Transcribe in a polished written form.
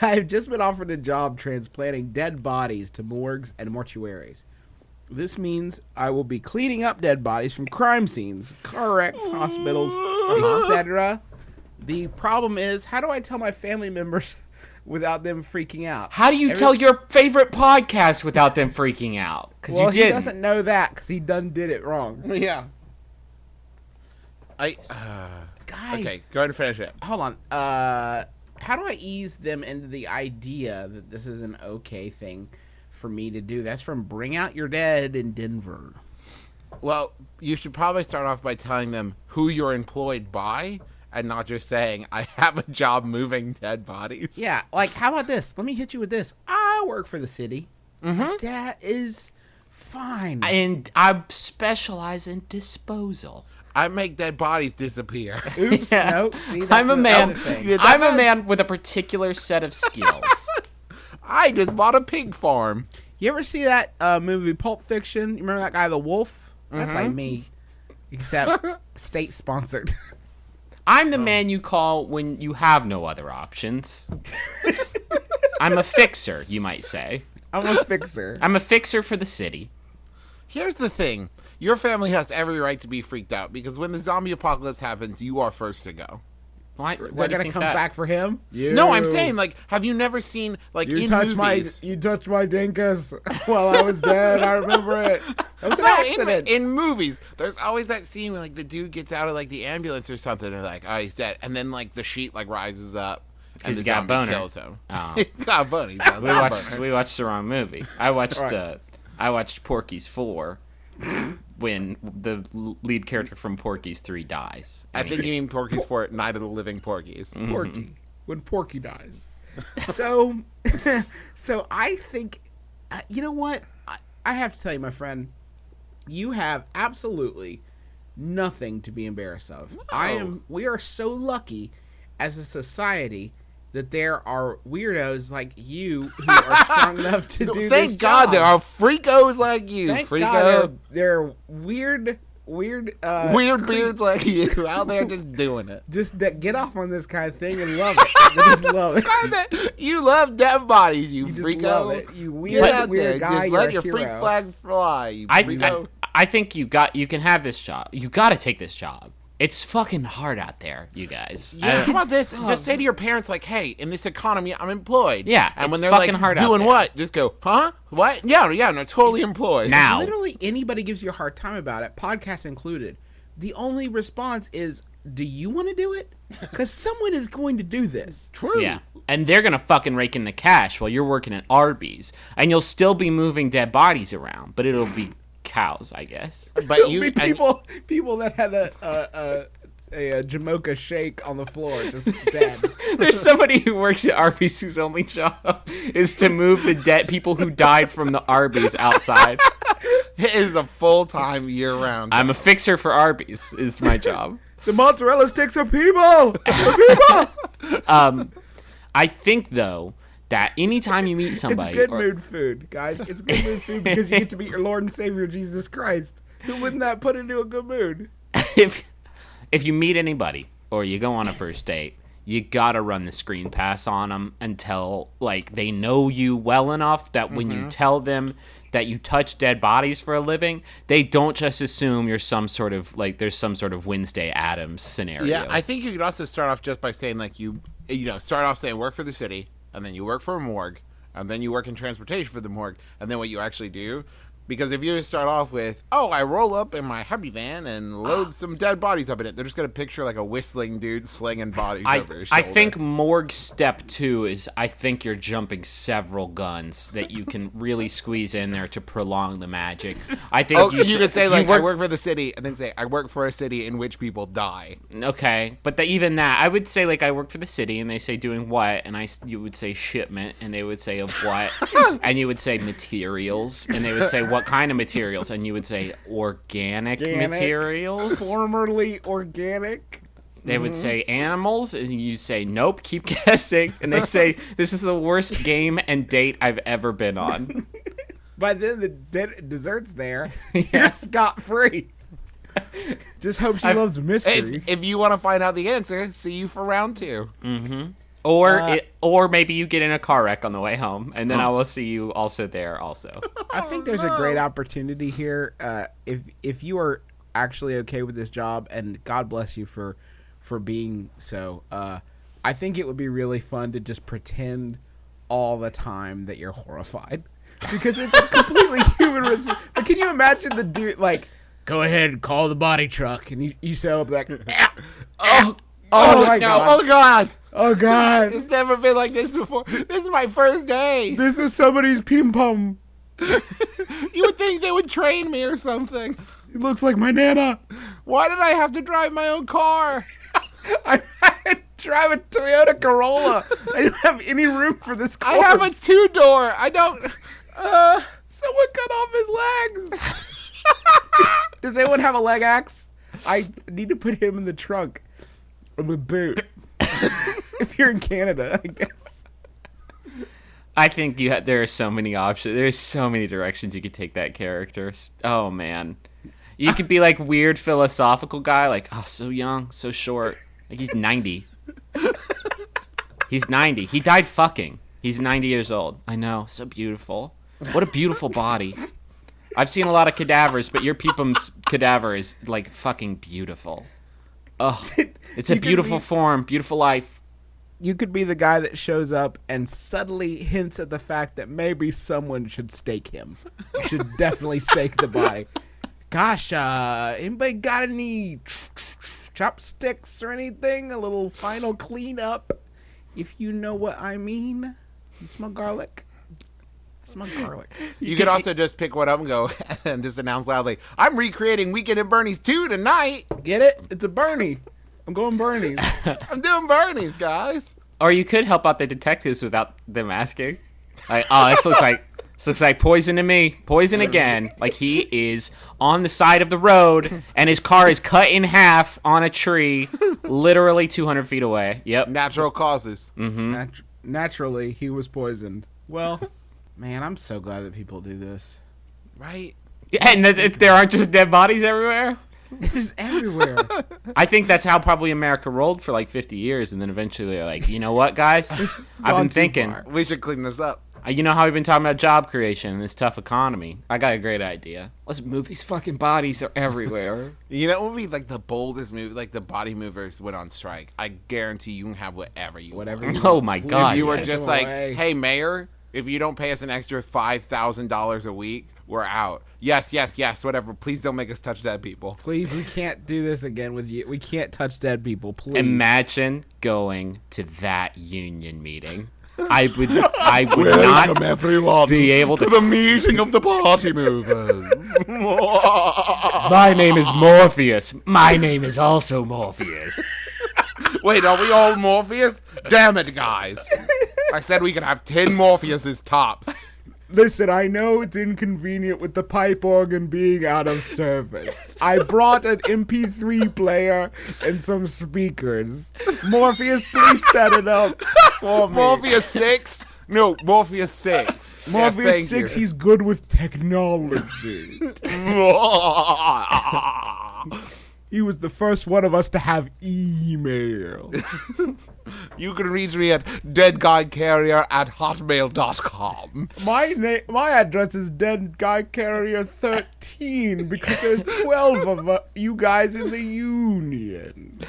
I've just been offered a job transplanting dead bodies to morgues and mortuaries. This means I will be cleaning up dead bodies from crime scenes, car wrecks, hospitals, etc. The problem is, how do I tell my family members without them freaking out? How do you tell your favorite podcast without them freaking out? Because you didn't. He doesn't know that because he done did it wrong. Yeah. Guy. Okay, go ahead and finish it. Hold on. How do I ease them into the idea that this is an okay thing for me to do? That's from Bring Out Your Dead in Denver. Well, you should probably start off by telling them who you're employed by and not just saying, I have a job moving dead bodies. Yeah, like, how about this? Let me hit you with this. I work for the city. Mm-hmm. That is fine. And I specialize in disposal. I make dead bodies disappear. Oops, Yeah. no. See, that's I'm a man. thing. I'm a man with a particular set of skills. I just bought a pig farm. You ever see that movie Pulp Fiction? You remember that guy, the wolf? That's like me, except state-sponsored. I'm the man you call when you have no other options. I'm a fixer, you might say. I'm a fixer. I'm a fixer for the city. Here's the thing. Your family has every right to be freaked out because when the zombie apocalypse happens, you are first to go. Why They're do you gonna think come that? back for him? No, I'm saying, like, have you never seen, like, in movies? You touched my dinkus while I was dead. I remember it. That was an No, accident. in movies, there's always that scene where, like, the dude gets out of, like, the ambulance or something and, like, oh, he's dead. And then, like, the sheet, like, rises up. And He's the got a zombie boner. kills him. Oh. He's got a boner. He's got a boner. We watched the wrong movie. I watched Right. I watched Porky's 4 when the lead character from Porky's 3 dies. I think you mean Porky's for Night of the Living Porkies. Porky. When Porky dies. So, so I think, you know what? I have to tell you, my friend, you have absolutely nothing to be embarrassed of. No. We are so lucky as a society that there are weirdos like you who are strong enough to do this Thank God job. there are freakos like you. Thank Freako. God there are weird weird creeps beards like you out there just doing it. just that get off on this kind of thing and love it. They just love it. You love dead bodies, you You just freako. love it. You Get weird, out weird there. guy. Just You're let a your hero. freak flag fly, you freako. I think you can have this job. You got to take this job. It's fucking hard out there, you guys. Yeah, how about this? Just say to your parents, like, hey, in this economy, I'm employed. Yeah, and when it's they're fucking like, hard out doing there. what? Just go, huh? What? Yeah, no, totally employed. Now. Literally anybody gives you a hard time about it, podcast included. The only response is, do you want to do it? Because someone is going to do this. True. Yeah. And they're going to fucking rake in the cash while you're working at Arby's. And you'll still be moving dead bodies around, but it'll be cows, I guess. But It'll you, be people that had a Jamocha shake on the floor, just dead. There's somebody who works at Arby's whose only job is to move the dead people who died from the Arby's outside. it is a full-time year-round. I'm a fixer for Arby's is my job. The mozzarella sticks are people. They're people. I think, though, that anytime you meet somebody... It's good mood food, guys. It's good mood food because you get to meet your Lord and Savior, Jesus Christ. Who wouldn't that put into a good mood? If you meet anybody or you go on a first date, you gotta run the screen pass on them until, like, they know you well enough that when you tell them that you touch dead bodies for a living, they don't just assume you're some sort of, like, there's some sort of Wednesday Addams scenario. Yeah, I think you could also start off just by saying, like, you start off saying work for the city, and then you work for a morgue, and then you work in transportation for the morgue, and then what you actually do. Because if you just start off with, oh, I roll up in my hubby van and load some dead bodies up in it, they're just going to picture like a whistling dude slinging bodies over his I shoulder. think morgue step 2 is I think you're jumping several guns that you can really squeeze in there to prolong the magic. I think you could say, like, I work work for the city, and then say, I work for a city in which people die. Okay, but even that, I would say, like, I work for the city, and they say doing what, and you would say shipment, and they would say of what, and you would say materials, and they would say what kind of materials, and you would say organic materials. Formerly organic. They would say animals, and you say nope, keep guessing, and they say this is the worst game and date I've ever been on. By then the dessert's there. You're scot-free. Just hope she loves mystery. If you want to find out the answer, see you for round 2. Or maybe you get in a car wreck on the way home, and then I will see you also there also. I think there's a great opportunity here. If you are actually okay with this job, and God bless you for being so, I think it would be really fun to just pretend all the time that you're horrified. Because it's a completely human response. But can you imagine the dude, like, go ahead, call the body truck, and you say up like, oh my God. Oh God! Oh God! It's never been like this before. This is my first day. This is somebody's ping pong. You would think they would train me or something. It looks like my Nana. Why did I have to drive my own car? I drive a Toyota Corolla. I don't have any room for this corpse. I have a 2-door. I don't. Someone cut off his legs. Does anyone have a leg axe? I need to put him in the trunk or the boot. If you're in Canada, I guess. I think there are so many options. There's so many directions you could take that character. Oh man, you could be like weird philosophical guy, like so young, so short. Like he's 90. He's 90. He died fucking. He's 90 years old. I know, so beautiful. What a beautiful body. I've seen a lot of cadavers, but your Peepum's cadaver is like fucking beautiful. Oh, it's a beautiful form, beautiful life. You could be the guy that shows up and subtly hints at the fact that maybe someone should stake him. Should definitely stake the body. Gosh, anybody got any chopsticks or anything? A little final cleanup, if you know what I mean. You smell garlic? I smell garlic. You could also just pick one up and go and just announce loudly, I'm recreating Weekend at Bernie's 2 tonight. Get it? It's a Bernie. I'm going Bernie's. I'm doing Bernie's, guys. Or you could help out the detectives without them asking. Like, this looks like poison to me. Poison again. Like he is on the side of the road and his car is cut in half on a tree, literally 200 feet away. Yep. Natural causes. Mm-hmm. Naturally, he was poisoned. Well, man, I'm so glad that people do this. Right? Yeah, and there aren't just dead bodies everywhere. This is everywhere. I think that's how probably America rolled for like 50 years, and then eventually they're like, you know what, guys? I've been thinking. We should clean this up. You know how we've been talking about job creation in this tough economy? I got a great idea. Let's move these fucking bodies everywhere. You know what would be like the boldest move? Like the body movers went on strike. I guarantee you can have whatever you want. Oh my God. If you were Take just them like, away. hey, mayor, if you don't pay us an extra $5,000 a week, we're out. Yes, whatever. Please don't make us touch dead people. Please, we can't do this again with you. We can't touch dead people, please. Imagine going to that union meeting. I would not everyone be able to the meeting of the party movers. My name is Morpheus. My name is also Morpheus. Wait, are we all Morpheus? Damn it, guys. I said we could have 10 Morpheuses tops. Listen, I know it's inconvenient with the pipe organ being out of service. I brought an MP3 player and some speakers. Morpheus, please set it up for me. Morpheus 6? No, Morpheus 6. Morpheus 6, he's good with technology. He was the first one of us to have email. You can reach me at deadguycarrier@hotmail.com. My address is deadguycarrier13 because there's 12 of you guys in the union.